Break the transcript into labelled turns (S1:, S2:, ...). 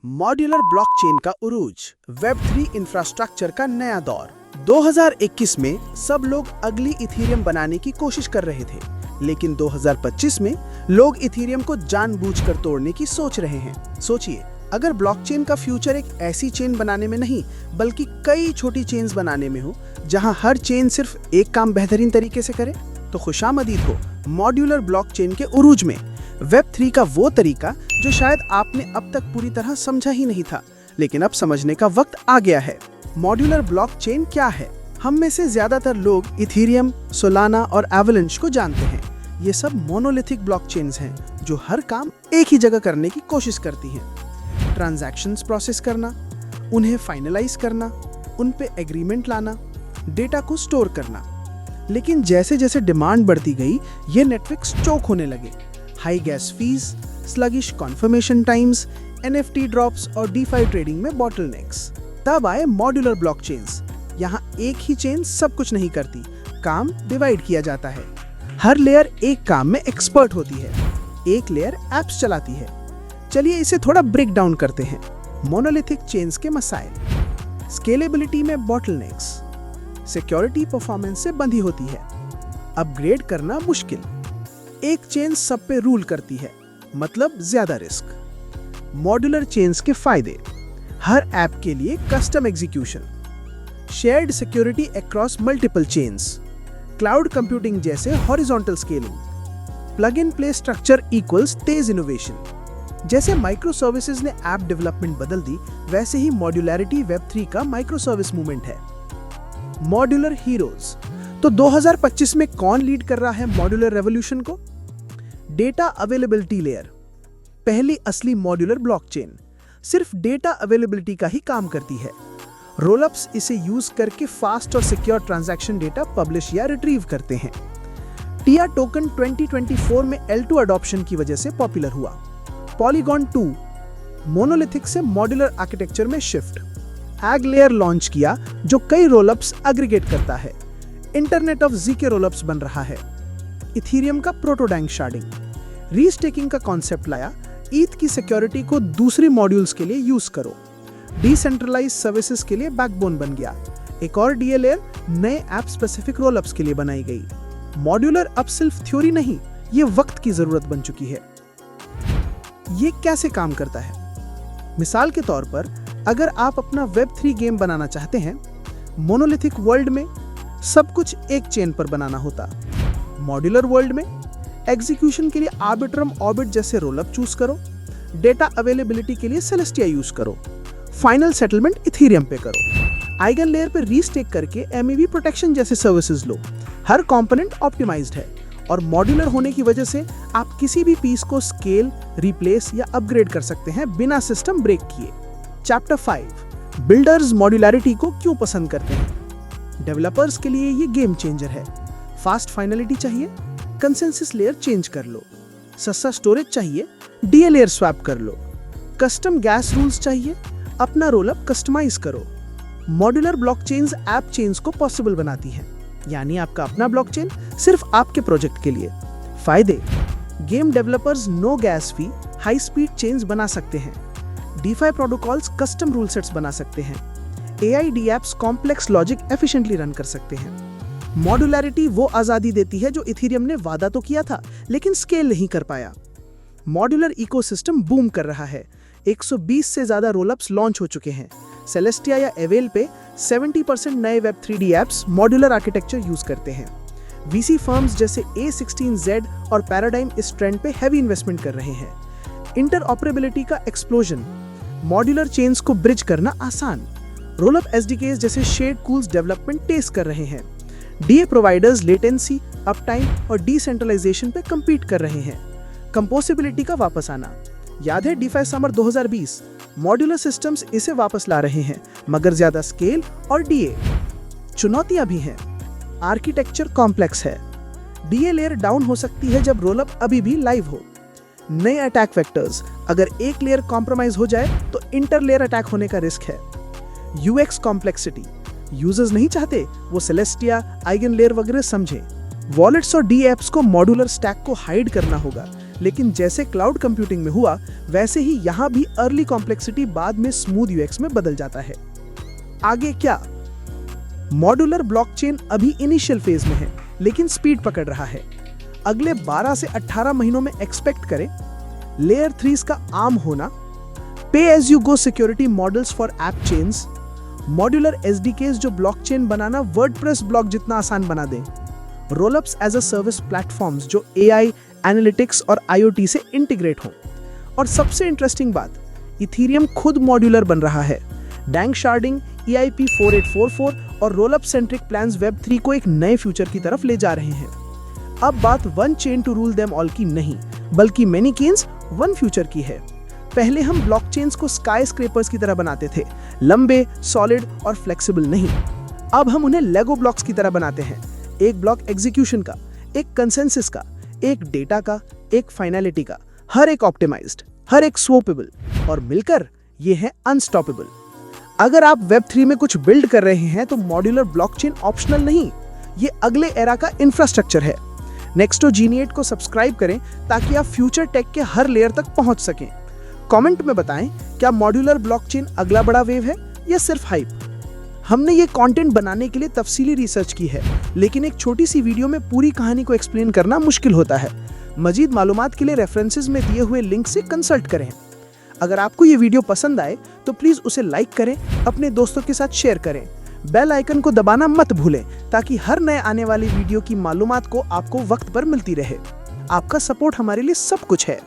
S1: Modular blockchain का उरूज, web 3 infrastructure का नया दौर। 2021 में सब लोग अगली इथेरियम बनाने की कोशिश कर रहे थे, लेकिन 2025 में लोग इथेरियम को जानबूझकर तोड़ने की सोच रहे हैं। सोचिए, अगर ब्लॉकचेन का फ्यूचर एक ऐसी चेन बनाने में नहीं बल्कि कई छोटी चेन्स बनाने में हो, जहां हर चेन सिर्फ एक काम बेहतरीन तरीके से करे, तो खुशामदीद हो मॉड्यूलर ब्लॉकचेन के उरूज में। वेब 3 का वो तरीका जो शायद आपने अब तक पूरी तरह समझा ही नहीं था, लेकिन अब समझने का वक्त आ गया है। मॉड्यूलर ब्लॉकचेन क्या है? हम में से ज्यादातर लोग इथेरियम, सोलाना और एवलांच को जानते हैं। ये सब मोनोलिथिक ब्लॉकचेन्स हैं जो हर काम एक ही जगह करने की कोशिश करती हैं। ट्रांजैक्शंस प्रोसेस करना, उन्हें फाइनलाइज करना, उन पे एग्रीमेंट लाना, डेटा को स्टोर करना। लेकिन जैसे जैसे डिमांड बढ़ती गई, ये नेटवर्क्स चोक होने लगे। High gas fees, sluggish conformation times, NFT drops और DeFi ट्रेडिंग में बॉटलनेक्स। तब आए मॉड्यूलर ब्लॉकचेन्स। यहाँ एक ही चेन सब कुछ नहीं करती, काम डिवाइड किया जाता है। हर लेयर एक काम में एक्सपर्ट होती है, एक लेयर एप्स चलाती है। चलिए इसे थोड़ा ब्रेक डाउन करते हैं। मोनोलिथिक चेन्स के मसाइल। स्केलेबिलिटी में बॉटलनेक्स, सिक्योरिटी परफॉर्मेंस से बंधी होती है, अपग्रेड करना मुश्किल, एक चेन सब पे रूल करती है, मतलब ज्यादा रिस्क। मॉड्यूलर चेन्स के फायदे: हर ऐप के लिए custom execution, shared security across multiple chains, cloud computing जैसे horizontal scaling, plug in play structure equals तेज इनोवेशन। जैसे माइक्रो सर्विसेज ने ऐप डेवलपमेंट बदल दी, वैसे ही मॉड्यूलैरिटी वेब 3 का माइक्रो सर्विस मूवमेंट है। Modular heroes. तो 2025 में कौन लीड कर रहा है मॉड्यूलर रेवोल्यूशन को? डेटा अवेलेबिलिटी लेयर, पहली असली मॉड्यूलर ब्लॉकचेन सिर्फ डेटा अवेलेबिलिटी का ही काम करती है। रोलअप्स इसे यूज करके फास्ट और सिक्योर ट्रांजैक्शन डेटा पब्लिश या रिट्रीव करते हैं। टिया टोकन 2024 में L2 अडॉप्शन की वजह से पॉपुलर हुआ। पॉलीगॉन 2 मोनोलिथिक से मॉड्यूलर आर्किटेक्चर में शिफ्ट। एग लेयर लॉन्च किया जो कई रोलअप्स एग्रीगेट करता है। इंटरनेट ऑफ जी के रोलअप्स बन रहा है। इथेरियम का प्रोटोडैंग शार्डिंग, रीस्टेकिंग का कॉन्सेप्ट लाया। ईथ की सिक्योरिटी को दूसरी मॉड्यूल्स के लिए यूज करो। डिसेंट्रलाइज्ड सर्विसेज के लिए बैकबोन बन गया। एक और DA लेयर नए ऐप स्पेसिफिक रोलअप्स के लिए बनाई गई। मॉड्यूलर अब सिर्फ थ्योरी नहीं, ये वक्त की जरूरत बन चुकी है। ये कैसे काम करता है? मिसाल के तौर पर, अगर आप अपना वेब 3 गेम बनाना चाहते हैं, मोनोलिथिक वर्ल्ड में सब कुछ एक चेन पर बनाना होता। मॉड्यूलर वर्ल्ड में एग्जीक्यूशन के लिए आर्बिट्रम ऑर्बिट जैसे रोलअप चूज करो, डेटा अवेलेबिलिटी के लिए सेलेस्टिया यूज करो, फाइनल सेटलमेंट इथेरियम पे करो। आइगन लेयर पे रीस्टेक करके MEV प्रोटेक्शन जैसे सर्विसेज लो। हर कंपोनेंट ऑप्टिमाइज्ड है और मॉड्यूलर होने की वजह से आप किसी भी पीस को स्केल, रिप्लेस या अपग्रेड कर सकते हैं बिना सिस्टम ब्रेक किए। चैप्टर 5, बिल्डर्स मॉड्यूलैरिटी को क्यों पसंद करते हैं? डेवलपर्स के लिए ये गेम चेंजर है। फास्ट फाइनलिटी चाहिए, कंसेंसस लेयर चेंज कर लो। सस्ता स्टोरेज चाहिए, DA लेयर स्वैप कर लो। कस्टम गैस रूल्स चाहिए, अपना रोलअप कस्टमाइज करो। मॉड्यूलर ब्लॉकचेन्स ऐप चेन्स को पॉसिबल बनाती हैं, यानी आपका अपना ब्लॉकचेन सिर्फ आपके प्रोजेक्ट के लिए। फायदे: गेम डेवलपर्स नो गैस फी, हाई स्पीड चेन्स बना सकते हैं। DeFi protocols custom rule sets बना सकते हैं। AID apps complex logic efficiently run कर सकते हैं। मॉड्यूलैरिटी वो आजादी देती है जो इथेरियम ने वादा तो किया था, लेकिन स्केल नहीं कर पाया। मॉड्यूलर इकोसिस्टम बूम कर रहा है। 120 से ज्यादा रोलअप्स लॉन्च हो चुके हैं। सेलेस्टिया या एवेल पे 70% नए web 3D apps modular architecture use करते हैं। VC फर्म्स जैसे A16Z और पैराडाइम इस ट्रेंड पे हैवी इन्वेस्टमेंट कर रहे हैं। इंटरऑपरेबिलिटी का एक्सप्लोजन, मॉड्यूलर चेन्स को ब्रिज करना आसान। रोलअप SDKs जैसे शेयर्ड कूल्स डेवलपमेंट टेस्ट कर रहे हैं। DA प्रोवाइडर्स लेटेंसी, अपटाइम और डिसेंट्रलाइजेशन पे कम्पीट कर रहे हैं। कंपोसिबिलिटी का वापस आना, याद है DeFi समर 2020? मॉड्यूलर सिस्टम्स इसे वापस ला रहे हैं, मगर ज्यादा स्केल और DA। चुनौतियां भी हैं। आर्किटेक्चर कॉम्प्लेक्स है। DA लेयर डाउन हो सकती है जब रोलअप अभी भी लाइव हो। नए अटैक वेक्टर्स, अगर एक लेयर कॉम्प्रोमाइज हो जाए तो इंटर लेयर अटैक होने का रिस्क है। UX कॉम्प्लेक्सिटी, यूजर्स नहीं चाहते वो सेलेस्टिया, आइगन लेयर वगैरह समझे। वॉलेट्स और D ऐप्स को मॉड्यूलर स्टैक को हाइड करना होगा, लेकिन जैसे क्लाउड कंप्यूटिंग में हुआ, वैसे ही यहाँ भी अर्ली कॉम्प्लेक्सिटी बाद में स्मूथ यूएक्स में बदल जाता है। आगे क्या? मॉड्यूलर ब्लॉकचेन अभी इनिशियल फेज में है, लेकिन स्पीड पकड़ रहा है। अगले 12 से 18 महीनों में एक्सपेक्ट करें लेयर 3 का आर्म होना, pay as you go security models for app chains, modular SDKs जो ब्लॉकचेन बनाना वर्डप्रेस ब्लॉक जितना आसान बना दें, rollups as a service platforms जो एआई, एनालिटिक्स और आईओटी से इंटीग्रेट हों। और सबसे इंटरेस्टिंग बात, इथीरियम खुद मॉड्यूलर बन रहा है। डैंग शार्डिंग, EIP 4844 और रोलअप सेंट्रिक प्लान्स वेब3 को एक नए फ्यूचर की तरफ ले जा रहे हैं। अब बात one chain to rule them all की नहीं, बल्कि मेनी चेन्स वन फ्यूचर की है। पहले हम ब्लॉकचेन्स को स्काई स्क्रेपर्स की तरह बनाते थे, लंबे, सॉलिड और फ्लेक्सिबल नहीं। अब हम उन्हें लेगो ब्लॉक्स की तरह बनाते हैं, एक ब्लॉक एग्जीक्यूशन का, एक कंसेंसस का, एक डेटा का, एक फाइनलिटी का, हर एक ऑप्टिमाइज्ड, हर एक स्वैपेबल, और मिलकर ये है अनस्टॉपेबल। अगर आप वेब3 में कुछ बिल्ड कर रहे हैं तो मॉड्यूलर ब्लॉकचेन ऑप्शनल नहीं, ये अगले एरा का इंफ्रास्ट्रक्चर है। नेक्स्टो जीनिएट को सब्सक्राइब करें ताकि आप फ्यूचर टेक के हर लेयर तक पहुंच सकें। कमेंट में बताएं, क्या मॉड्यूलर ब्लॉकचेन अगला बड़ा वेव है या सिर्फ हाइप? हमने ये कंटेंट बनाने के लिए तफसीली रिसर्च की है, लेकिन एक छोटी सी वीडियो में पूरी कहानी को एक्सप्लेन करना मुश्किल होता है। मजीद मालूमात के लिए रेफरेंसेस में दिए हुए लिंक से कंसल्ट करें। अगर आपको ये वीडियो पसंद आए तो प्लीज उसे लाइक करें, अपने दोस्तों के साथ शेयर करें। बेल आइकन को दबाना मत भूलें ताकि हर नए आने वाली वीडियो की मालूमात को आपको वक्त पर मिलती रहे। आपका सपोर्ट हमारे लिए सब कुछ है।